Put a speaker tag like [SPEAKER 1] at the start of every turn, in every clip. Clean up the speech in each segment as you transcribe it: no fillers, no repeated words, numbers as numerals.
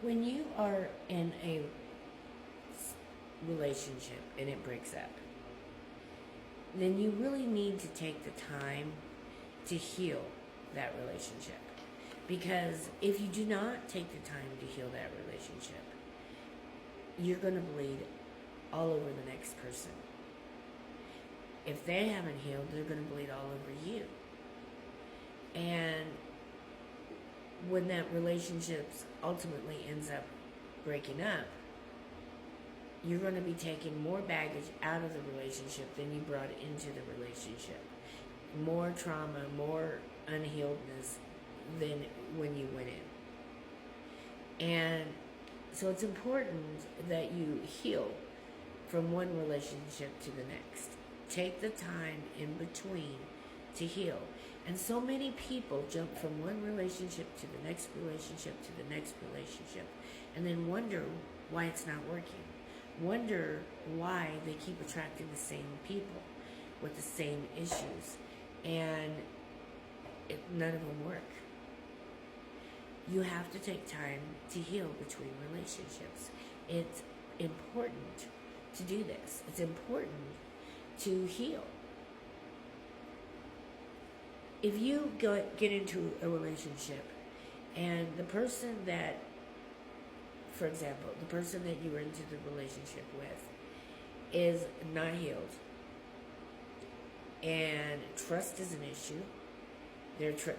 [SPEAKER 1] When you are in a relationship and it breaks up, then you really need to take the time to heal that relationship. Because if you do not take the time to heal that relationship, you're going to bleed all over the next person. If they haven't healed, they're going to bleed all over you. And when that relationship ultimately ends up breaking up, you're going to be taking more baggage out of the relationship than you brought into the relationship. More trauma, more unhealedness than when you went in. And so it's important that you heal from one relationship to the next. Take the time in between to heal. And so many people jump from one relationship to the next relationship to the next relationship and then wonder why it's not working. Wonder why they keep attracting the same people with the same issues, and none of them work. You have to take time to heal between relationships. It's important to do this. It's important to heal. If you get into a relationship and the person that, for example, the person that you were into the relationship with is not healed, and trust is an issue,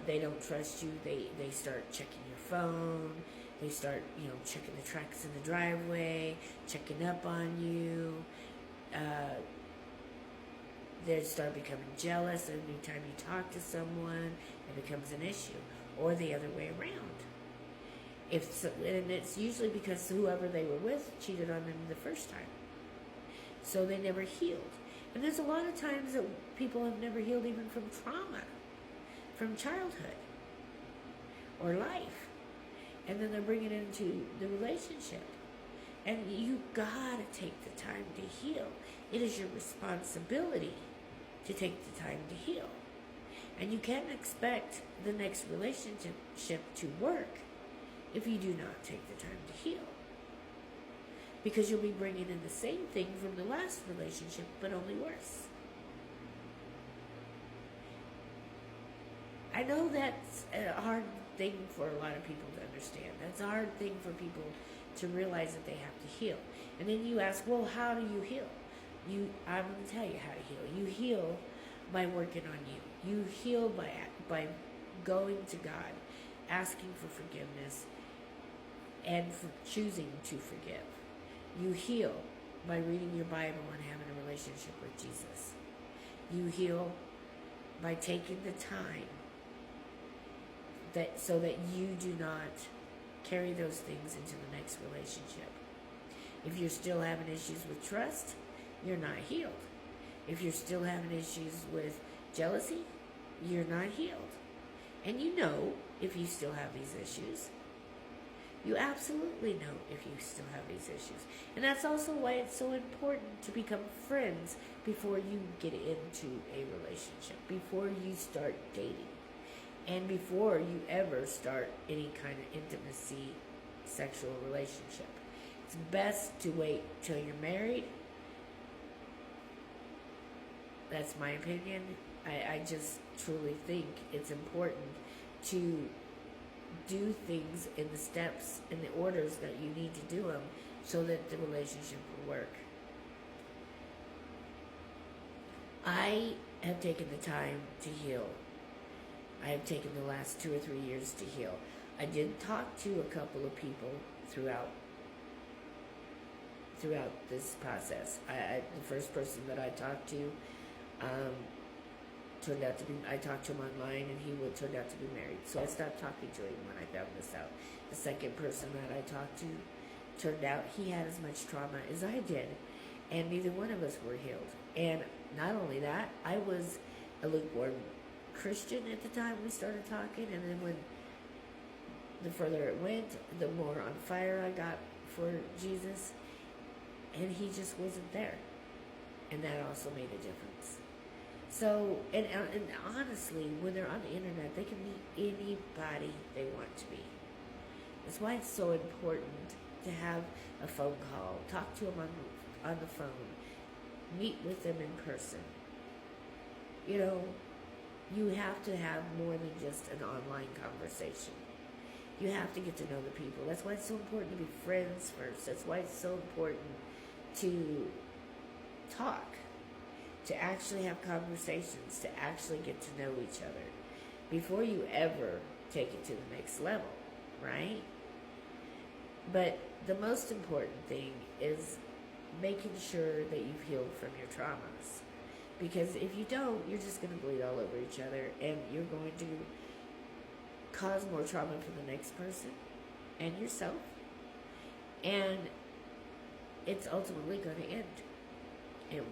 [SPEAKER 1] they don't trust you, they start checking your phone, they start, checking the tracks in the driveway, checking up on you, they start becoming jealous every time you talk to someone, it becomes an issue, or the other way around. And it's usually because whoever they were with cheated on them the first time. So they never healed. And there's a lot of times that people have never healed even from trauma, from childhood or life. And then they're bringing it into the relationship. And you gotta take the time to heal. It is your responsibility to take the time to heal. And you can't expect the next relationship to work if you do not take the time to heal. Because you'll be bringing in the same thing from the last relationship, but only worse. I know that's a hard thing for a lot of people to understand. That's a hard thing for people to realize that they have to heal. And then you ask, well, how do you heal? I'm going to tell you how to heal. You heal by working on you. You heal by going to God, asking for forgiveness, and for choosing to forgive. You heal by reading your Bible and having a relationship with Jesus. You heal by taking the time so that you do not carry those things into the next relationship. If you're still having issues with trust, you're not healed. If you're still having issues with jealousy, you're not healed. And you know if you still have these issues. You absolutely know if you still have these issues. And that's also why it's so important to become friends before you get into a relationship, before you start dating, and before you ever start any kind of intimacy, sexual relationship. It's best to wait till you're married. That's my opinion. I just truly think it's important to do things in the steps, in the orders that you need to do them so that the relationship will work. I have taken the time to heal. I have taken the last 2 or 3 years to heal. I did talk to a couple of people throughout this process. The first person that I talked to turned out to be, I talked to him online and he turned out to be married. So I stopped talking to him when I found this out. The second person that I talked to turned out he had as much trauma as I did. And neither one of us were healed. And not only that, I was a lukewarm Christian at the time we started talking. And then when the further it went, the more on fire I got for Jesus. And he just wasn't there. And that also made a difference. So, and honestly, when they're on the internet, they can be anybody they want to be. That's why it's so important to have a phone call, talk to them on the phone, meet with them in person. You know, you have to have more than just an online conversation. You have to get to know the people. That's why it's so important to be friends first. That's why it's so important to talk, to actually have conversations, to actually get to know each other before you ever take it to the next level, right? But the most important thing is making sure that you've healed from your traumas. Because if you don't, you're just going to bleed all over each other, and you're going to cause more trauma for the next person and yourself. And it's ultimately going to end. It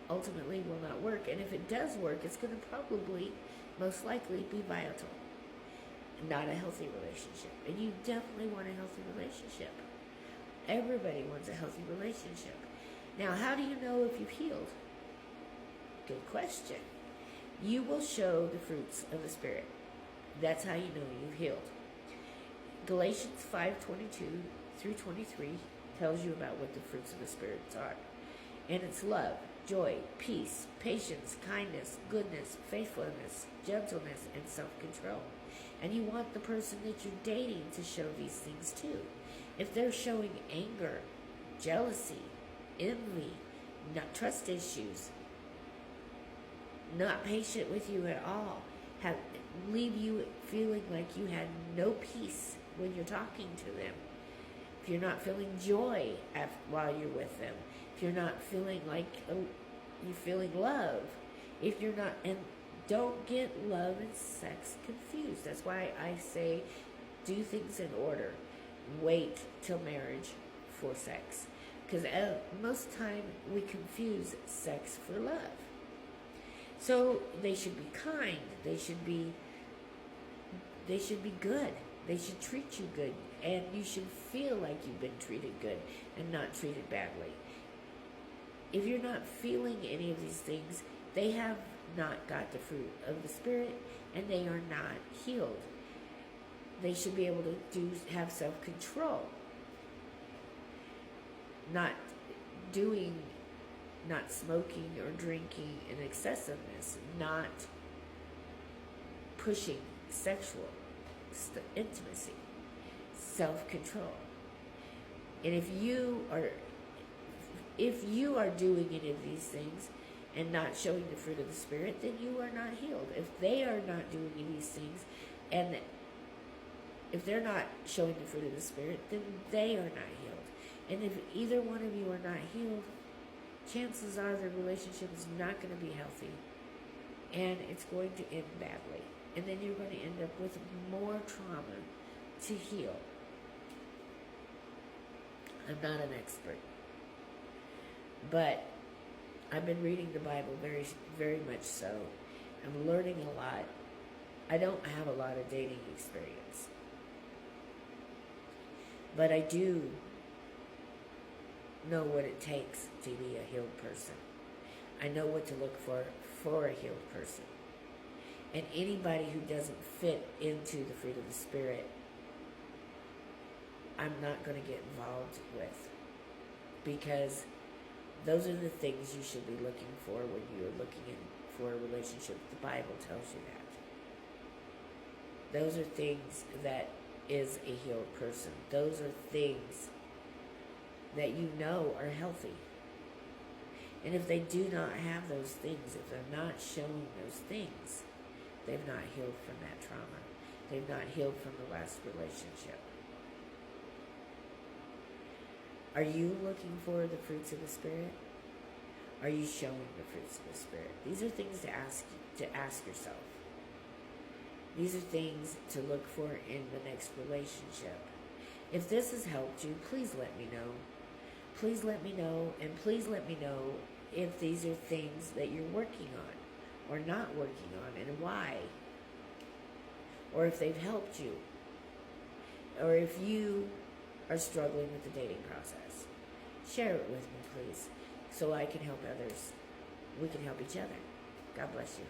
[SPEAKER 1] ultimately will not work. And if it does work, it's going to probably, most likely, be volatile. Not a healthy relationship. And you definitely want a healthy relationship. Everybody wants a healthy relationship. Now, how do you know if you've healed? Good question. You will show the fruits of the Spirit. That's how you know you've healed. Galatians 5:22 through 23 tells you about what the fruits of the Spirit are. And it's love, joy, peace, patience, kindness, goodness, faithfulness, gentleness, and self-control. And you want the person that you're dating to show these things too. If they're showing anger, jealousy, envy, not trust issues, not patient with you at all, leave you feeling like you had no peace when you're talking to them, if you're not feeling joy while you're with them, if you're not feeling like you're feeling love, if you're not, and don't get love and sex confused. That's why I say do things in order. Wait till marriage for sex. Because most time we confuse sex for love. So they should be kind. They should be good. They should treat you good. And you should feel like you've been treated good and not treated badly. If you're not feeling any of these things, they have not got the fruit of the Spirit, and they are not healed. They should be able to have self-control. Not smoking or drinking in excessiveness, not pushing sexual intimacy, self-control. And if you are doing any of these things and not showing the fruit of the Spirit, then you are not healed. If they are not doing any of these things, and if they're not showing the fruit of the Spirit, then they are not healed. And if either one of you are not healed, chances are the relationship is not going to be healthy, and it's going to end badly. And then you're going to end up with more trauma to heal. I'm not an expert, but I've been reading the Bible very, very much so. I'm learning a lot. I don't have a lot of dating experience, but I do know what it takes to be a healed person. I know what to look for a healed person. And anybody who doesn't fit into the fruit of the Spirit, I'm not going to get involved with, because those are the things you should be looking for when you're looking for a relationship. The Bible tells you that. Those are things that is a healed person. Those are things that you know are healthy. And if they do not have those things, if they're not showing those things, they've not healed from that trauma. They've not healed from the last relationship. Are you looking for the fruits of the Spirit? Are you showing the fruits of the Spirit? These are things to ask yourself. These are things to look for in the next relationship. If this has helped you, please let me know. Please let me know, and please let me know if these are things that you're working on or not working on, and why. Or if they've helped you. Or if you are struggling with the dating process. Share it with me, please, so I can help others. We can help each other. God bless you.